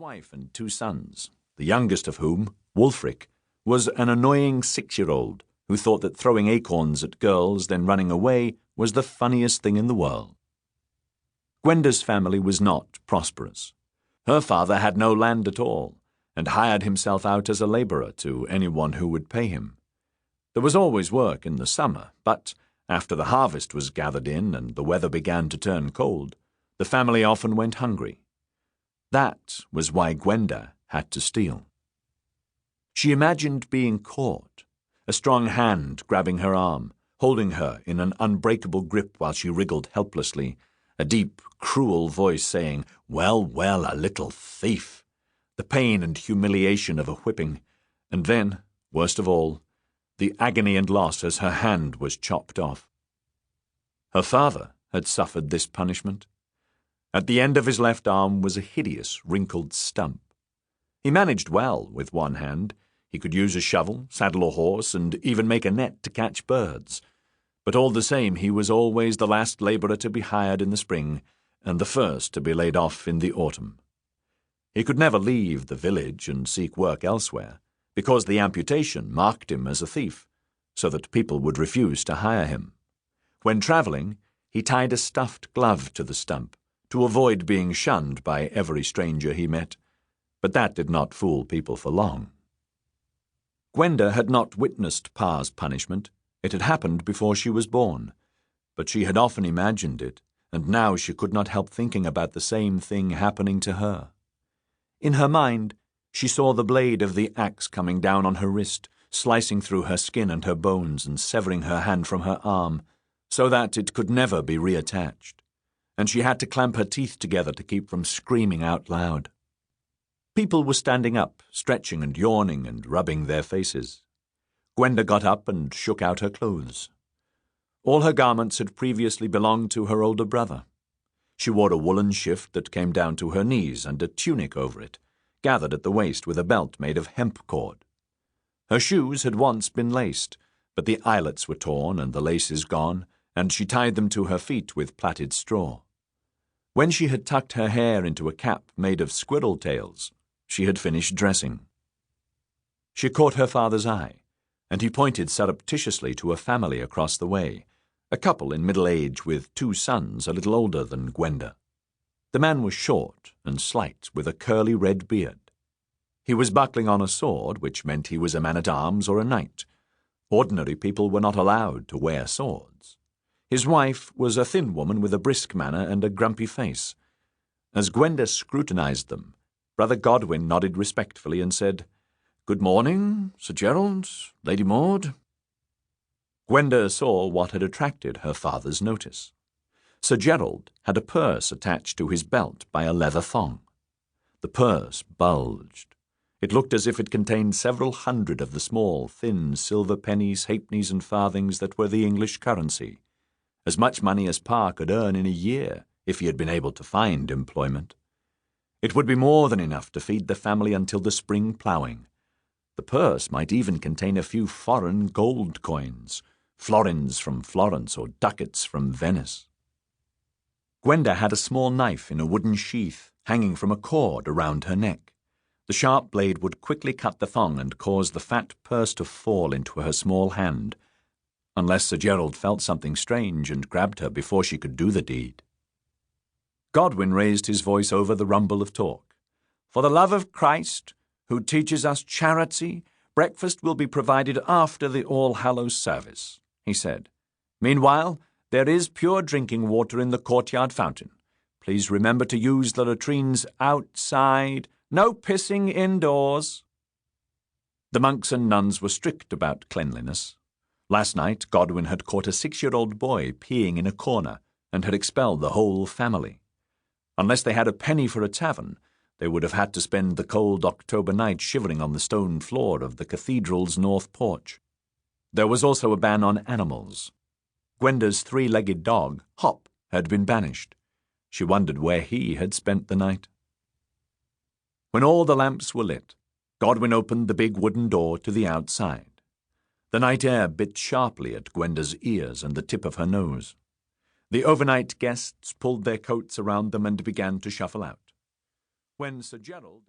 wife and 2 sons, the youngest of whom, Wulfric, was an annoying 6-year-old who thought that throwing acorns at girls, then running away, was the funniest thing in the world. Gwenda's family was not prosperous. Her father had no land at all, and hired himself out as a labourer to anyone who would pay him. There was always work in the summer, but after the harvest was gathered in and the weather began to turn cold, the family often went hungry. That was why Gwenda had to steal. She imagined being caught, a strong hand grabbing her arm, holding her in an unbreakable grip while she wriggled helplessly, a deep, cruel voice saying, "Well, well, a little thief," the pain and humiliation of a whipping, and then, worst of all, the agony and loss as her hand was chopped off. Her father had suffered this punishment. At the end of his left arm was a hideous, wrinkled stump. He managed well with one hand. He could use a shovel, saddle a horse, and even make a net to catch birds. But all the same, he was always the last labourer to be hired in the spring, and the first to be laid off in the autumn. He could never leave the village and seek work elsewhere, because the amputation marked him as a thief, so that people would refuse to hire him. When travelling, he tied a stuffed glove to the stump, to avoid being shunned by every stranger he met, but that did not fool people for long. Gwenda had not witnessed Pa's punishment. It had happened before she was born, but she had often imagined it, and now she could not help thinking about the same thing happening to her. In her mind, she saw the blade of the axe coming down on her wrist, slicing through her skin and her bones and severing her hand from her arm, so that it could never be reattached, and she had to clamp her teeth together to keep from screaming out loud. People were standing up, stretching and yawning and rubbing their faces. Gwenda got up and shook out her clothes. All her garments had previously belonged to her older brother. She wore a woolen shift that came down to her knees and a tunic over it, gathered at the waist with a belt made of hemp cord. Her shoes had once been laced, but the eyelets were torn and the laces gone, and she tied them to her feet with plaited straw. When she had tucked her hair into a cap made of squirrel tails, she had finished dressing. She caught her father's eye, and he pointed surreptitiously to a family across the way, a couple in middle age with 2 sons a little older than Gwenda. The man was short and slight, with a curly red beard. He was buckling on a sword, which meant he was a man-at-arms or a knight. Ordinary people were not allowed to wear swords. His wife was a thin woman with a brisk manner and a grumpy face. As Gwenda scrutinized them, Brother Godwin nodded respectfully and said, "Good morning, Sir Gerald, Lady Maud." Gwenda saw what had attracted her father's notice. Sir Gerald had a purse attached to his belt by a leather thong. The purse bulged. It looked as if it contained several hundred of the small, thin silver pennies, halfpennies, and farthings that were the English currency. As much money as Pa could earn in a year if he had been able to find employment. It would be more than enough to feed the family until the spring ploughing. The purse might even contain a few foreign gold coins, florins from Florence or ducats from Venice. Gwenda had a small knife in a wooden sheath hanging from a cord around her neck. The sharp blade would quickly cut the thong and cause the fat purse to fall into her small hand, unless Sir Gerald felt something strange and grabbed her before she could do the deed. Godwin raised his voice over the rumble of talk. "For the love of Christ, who teaches us charity, breakfast will be provided after the All-Hallows service," he said. "Meanwhile, there is pure drinking water in the courtyard fountain. Please remember to use the latrines outside. No pissing indoors." The monks and nuns were strict about cleanliness. Last night, Godwin had caught a 6-year-old boy peeing in a corner and had expelled the whole family. Unless they had a penny for a tavern, they would have had to spend the cold October night shivering on the stone floor of the cathedral's north porch. There was also a ban on animals. Gwenda's 3-legged dog, Hop, had been banished. She wondered where he had spent the night. When all the lamps were lit, Godwin opened the big wooden door to the outside. The night air bit sharply at Gwenda's ears and the tip of her nose. The overnight guests pulled their coats around them and began to shuffle out. When Sir Gerald